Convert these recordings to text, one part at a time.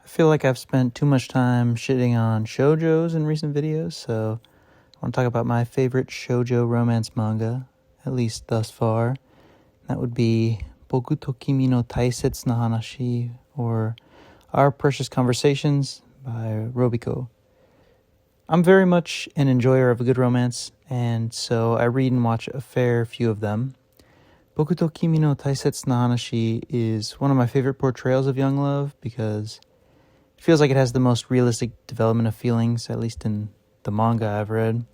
feel like I've spent too much time shitting on shoujos in recent videos, so I want to talk about my favorite shoujo romance manga, at least thus far. That would be Boku to Kimi no Taisetsu no Hanashi, or Our Precious Conversations by Robico. I'm very much an enjoyer of a good romance, and so I read and watch a fair few of them. Boku to Kimi no Taisetsu no Hanashi is one of my favorite portrayals of young love because it feels like it has the most realistic development of feelings, at least in the manga I've read.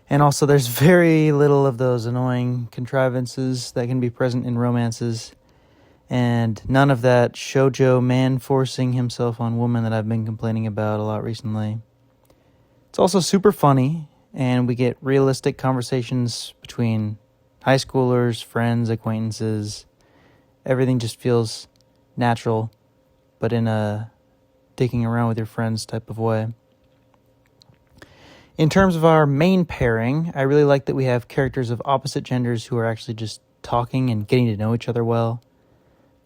And also there's very little of those annoying contrivances that can be present in romances, and none of that shoujo man forcing himself on woman that I've been complaining about a lot recently. It's also super funny, and we get realistic conversations between high schoolers, friends, acquaintances. Everything just feels natural, but in a dicking around with your friends type of way. In terms of our main pairing, I really like that we have characters of opposite genders who are actually just talking and getting to know each other well.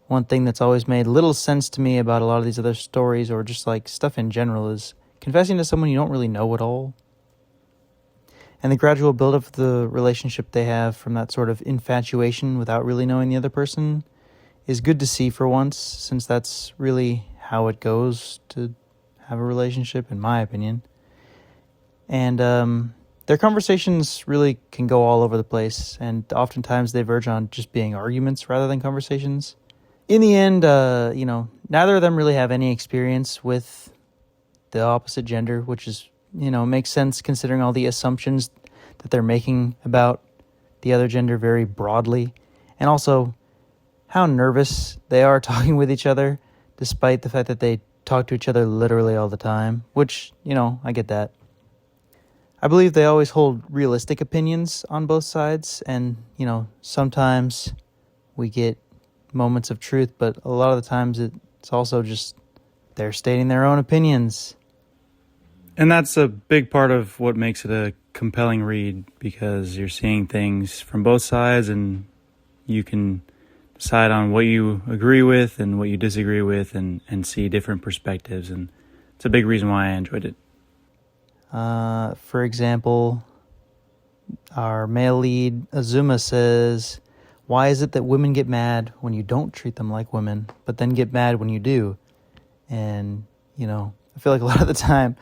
One thing that's always made little sense to me about a lot of these other stories, or just like stuff in general, is confessing to someone you don't really know at all. And the gradual build-up of the relationship they have from that sort of infatuation without really knowing the other person is good to see for once, since that's really how it goes to have a relationship, in my opinion. And their conversations really can go all over the place, and oftentimes they verge on just being arguments rather than conversations. In the end, neither of them really have any experience with the opposite gender, which is, makes sense considering all the assumptions that they're making about the other gender very broadly, and also how nervous they are talking with each other, despite the fact that they talk to each other literally all the time, which, I get that. I believe they always hold realistic opinions on both sides, and, sometimes we get moments of truth, but a lot of the times it's also just they're stating their own opinions. And that's a big part of what makes it a compelling read, because you're seeing things from both sides and you can decide on what you agree with and what you disagree with, and see different perspectives. And it's a big reason why I enjoyed it. For example, our male lead, Azuma, says, "Why is it that women get mad when you don't treat them like women, but then get mad when you do?" And, I feel like a lot of the time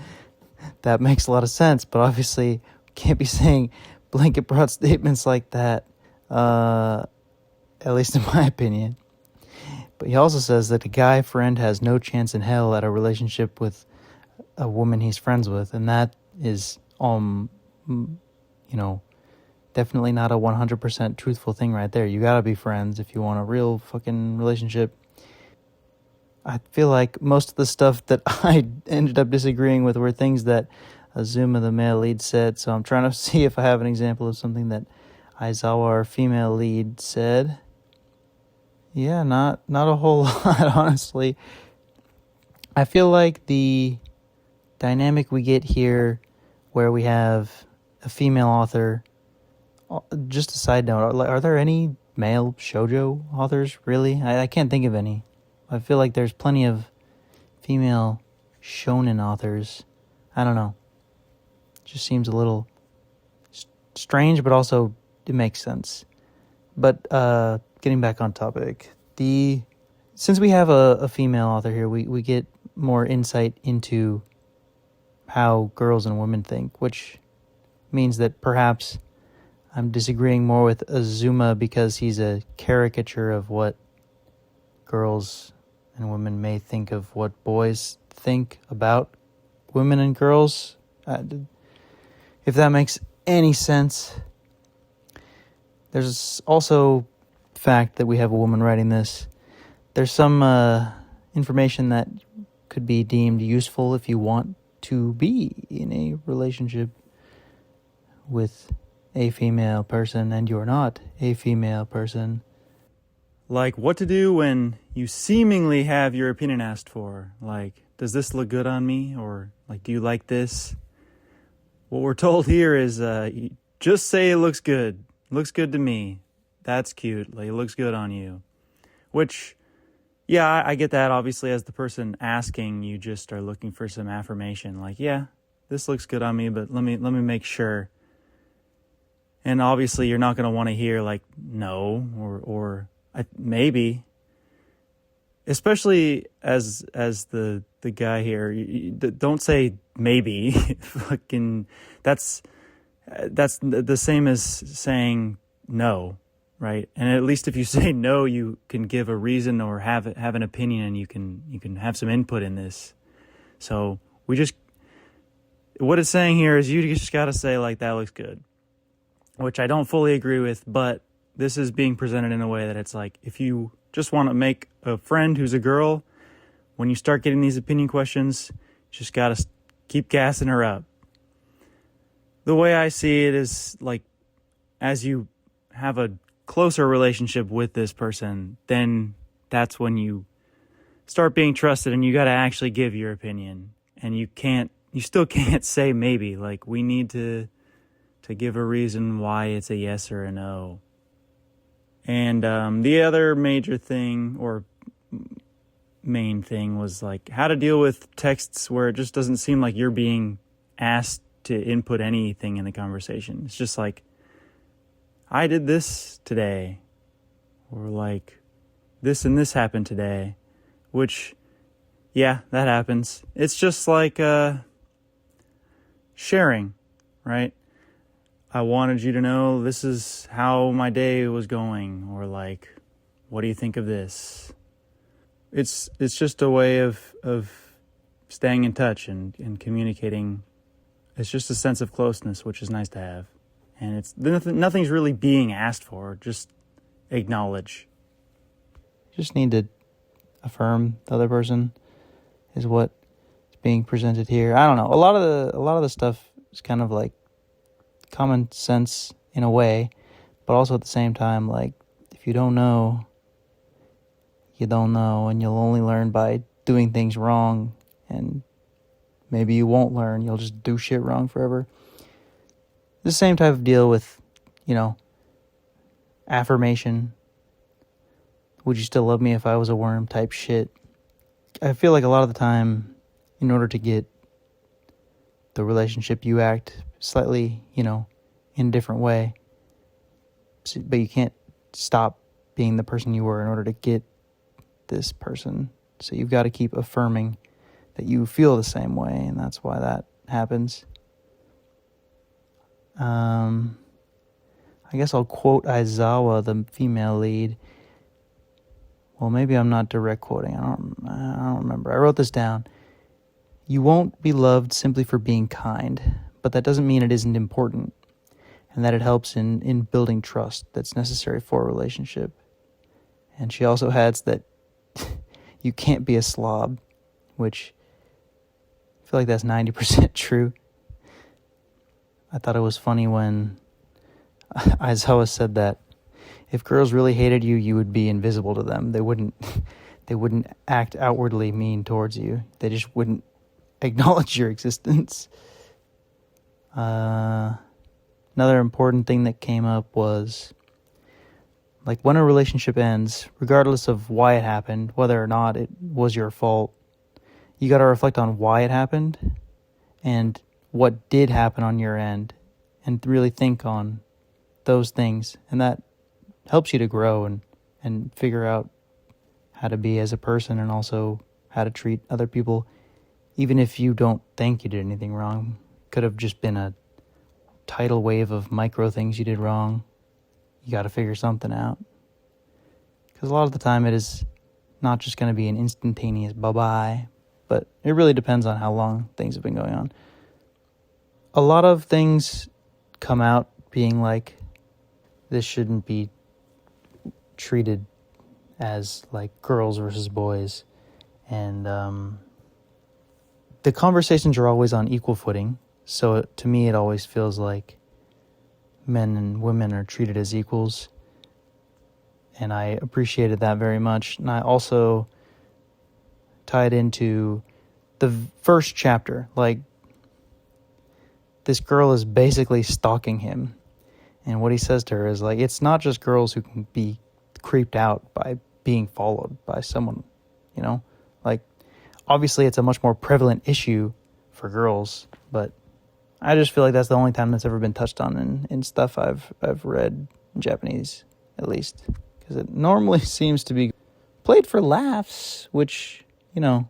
that makes a lot of sense, but obviously can't be saying blanket broad statements like that, at least in my opinion. But he also says that a guy friend has no chance in hell at a relationship with a woman he's friends with, and that is, definitely not a 100% truthful thing right there. You gotta be friends if you want a real fucking relationship. I feel like most of the stuff that I ended up disagreeing with were things that Azuma, the male lead, said, so I'm trying to see if I have an example of something that Aizawa, our female lead, said. Yeah, not a whole lot, honestly. I feel like the dynamic we get here, where we have a female author, just a side note, are there any male shoujo authors, really? I can't think of any. I feel like there's plenty of female shonen authors. I don't know. It just seems a little strange, but also it makes sense. But getting back on topic, since we have a female author here, we get more insight into how girls and women think, which means that perhaps I'm disagreeing more with Azuma because he's a caricature of what girls and women may think of what boys think about women and girls. If that makes any sense. There's also the fact that we have a woman writing this. There's some information that could be deemed useful if you want to be in a relationship with a female person and you're not a female person. Like what to do when you seemingly have your opinion asked for. Like, does this look good on me? Or, like, do you like this? What we're told here is just say it looks good. Looks good to me. That's cute. Like, it looks good on you. Which, Yeah, I get that. Obviously, as the person asking, you just are looking for some affirmation. Like, yeah, this looks good on me, but let me make sure. And obviously, you're not going to want to hear like no or maybe. Especially as the guy here, don't say maybe. Fucking, that's the same as saying no, right? And at least if you say no, you can give a reason or have an opinion, and you can have some input in this. So what it's saying here is you just got to say like, that looks good, which I don't fully agree with, but this is being presented in a way that it's like, if you just want to make a friend who's a girl, when you start getting these opinion questions, you just got to keep gassing her up. The way I see it is like, as you have a closer relationship with this person, then that's when you start being trusted, and you got to actually give your opinion. And you still can't say maybe. Like, we need to give a reason why it's a yes or a no. And the other major thing, or main thing, was like how to deal with texts where it just doesn't seem like you're being asked to input anything in the conversation. It's just like, I did this today, or like, this and this happened today, which, yeah, that happens. It's just like sharing, right? I wanted you to know this is how my day was going, or like, what do you think of this? It's just a way of staying in touch and communicating. It's just a sense of closeness, which is nice to have. And it's nothing's really being asked for, just acknowledge. You just need to affirm the other person is what is being presented here. I don't know. A lot of the stuff is kind of like common sense in a way, but also at the same time, like, if you don't know, you don't know, and you'll only learn by doing things wrong, and maybe you won't learn, you'll just do shit wrong forever. The same type of deal with, affirmation. Would you still love me if I was a worm type shit? I feel like a lot of the time, in order to get the relationship, you act slightly, in a different way. But you can't stop being the person you were in order to get this person. So you've got to keep affirming that you feel the same way, and that's why that happens. I guess I'll quote Aizawa, the female lead. Well, maybe I'm not direct quoting. I don't remember. I wrote this down. You won't be loved simply for being kind, but that doesn't mean it isn't important, and that it helps in building trust that's necessary for a relationship. And she also adds that you can't be a slob, which I feel like that's 90% true. I thought it was funny when Aizawa said that if girls really hated you, you would be invisible to them. They wouldn't act outwardly mean towards you. They just wouldn't acknowledge your existence. Another important thing that came up was, like, when a relationship ends, regardless of why it happened, whether or not it was your fault, you got to reflect on why it happened and what did happen on your end, and really think on those things. And that helps you to grow and figure out how to be as a person, and also how to treat other people, even if you don't think you did anything wrong. Could have just been a tidal wave of micro things you did wrong. You got to figure something out, because a lot of the time it is not just going to be an instantaneous bye-bye, but it really depends on how long things have been going on. A lot of things come out being like, this shouldn't be treated as like girls versus boys, and the conversations are always on equal footing. So to me, it always feels like men and women are treated as equals, and I appreciated that very much. And I also tied into the first chapter, like, this girl is basically stalking him, and what he says to her is like, it's not just girls who can be creeped out by being followed by someone you know? Like, obviously it's a much more prevalent issue for girls, but I just feel like that's the only time that's ever been touched on in stuff I've read in Japanese, at least. Because it normally seems to be played for laughs, which, you know,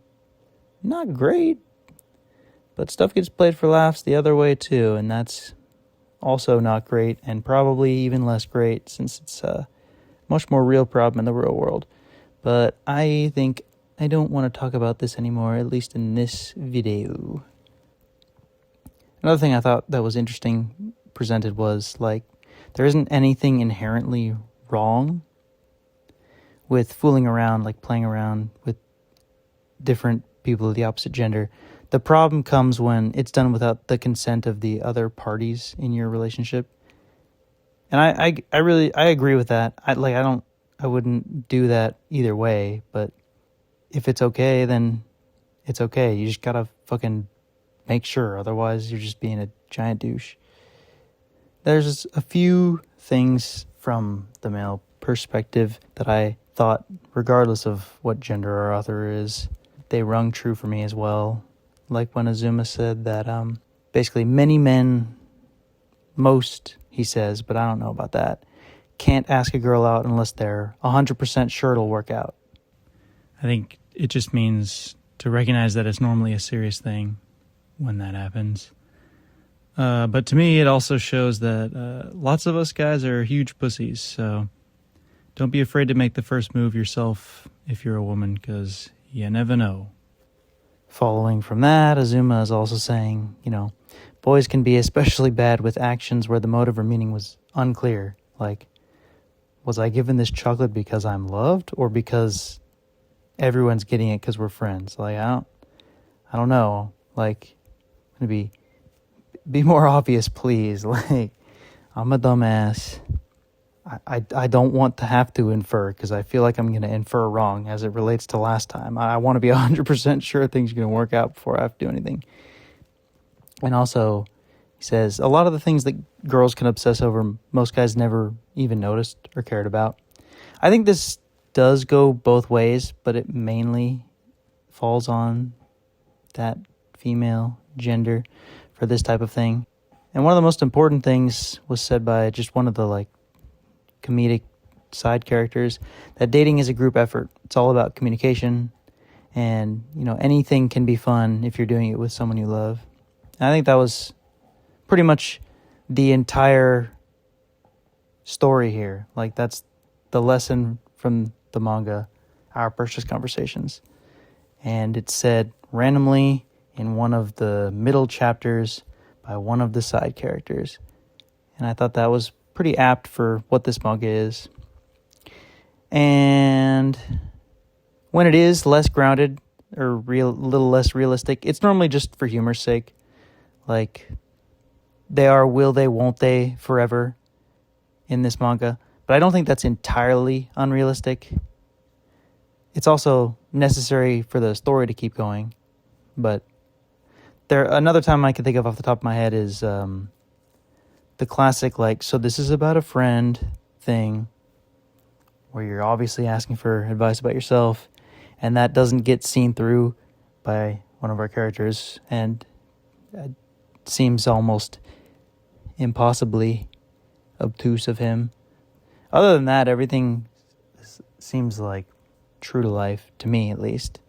not great. But stuff gets played for laughs the other way too, and that's also not great, and probably even less great since it's a much more real problem in the real world. But I think I don't want to talk about this anymore, at least in this video. Another thing I thought that was interesting presented was, like, there isn't anything inherently wrong with fooling around, like playing around with different people of the opposite gender. The problem comes when it's done without the consent of the other parties in your relationship. And I really agree with that. I wouldn't do that either way, but if it's okay, then it's okay. You just gotta fucking make sure, otherwise you're just being a giant douche. There's a few things from the male perspective that I thought, regardless of what gender our author is, they rung true for me as well. Like when Azuma said that basically many men, most, he says, but I don't know about that, can't ask a girl out unless they're 100% sure it'll work out. I think it just means to recognize that it's normally a serious thing when that happens. But to me, it also shows that lots of us guys are huge pussies, so don't be afraid to make the first move yourself if you're a woman, because you never know. Following from that, Azuma is also saying, you know, boys can be especially bad with actions where the motive or meaning was unclear. Like, was I given this chocolate because I'm loved or because everyone's getting it because we're friends? Like, I don't know. Like, maybe be more obvious, please. Like, I'm a dumbass. I don't want to have to infer because I feel like I'm going to infer wrong as it relates to last time. I want to be 100% sure things are going to work out before I have to do anything. And also, he says, a lot of the things that girls can obsess over, most guys never even noticed or cared about. I think this does go both ways, but it mainly falls on that female gender for this type of thing. And one of the most important things was said by just one of the, like, comedic side characters, that dating is a group effort. It's all about communication, and, you know, anything can be fun if you're doing it with someone you love. And I think that was pretty much the entire story here. Like, that's the lesson from the manga, Our Precious Conversations. And it's said randomly in one of the middle chapters by one of the side characters. And I thought that was pretty apt for what this manga is. And when it is less grounded or little less realistic, it's normally just for humor's sake. Like, they are will they, won't they forever in this manga. But I don't think that's entirely unrealistic. It's also necessary for the story to keep going. But another time I can think of off the top of my head is the classic, like, so this is about a friend thing where you're obviously asking for advice about yourself, and that doesn't get seen through by one of our characters, and it seems almost impossibly obtuse of him. Other than that, everything seems like true to life, to me at least.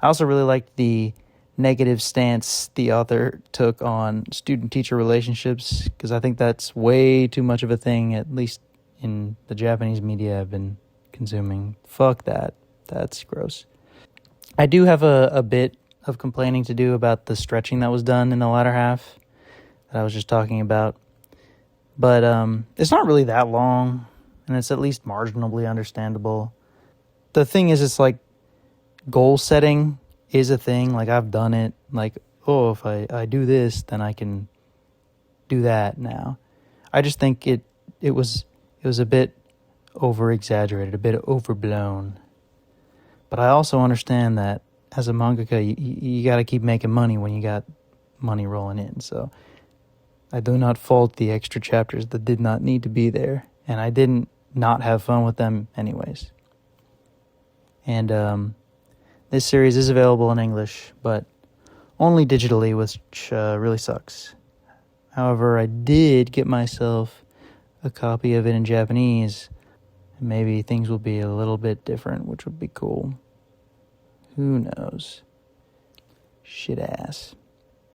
I also really liked the negative stance the author took on student-teacher relationships, because I think that's way too much of a thing, at least in the Japanese media I've been consuming. Fuck that. That's gross. I do have a bit of complaining to do about the stretching that was done in the latter half that I was just talking about. But it's not really that long, and it's at least marginally understandable. The thing is, it's like goal setting is a thing. Like, I've done it. Like, oh, if I do this, then I can do that now. I just think it was a bit over-exaggerated, a bit overblown. But I also understand that as a mangaka, you got to keep making money when you got money rolling in. So I do not fault the extra chapters that did not need to be there. And I didn't not have fun with them anyways. And This series is available in English, but only digitally, which really sucks. However, I did get myself a copy of it in Japanese. Maybe things will be a little bit different, which would be cool. Who knows? Shit ass.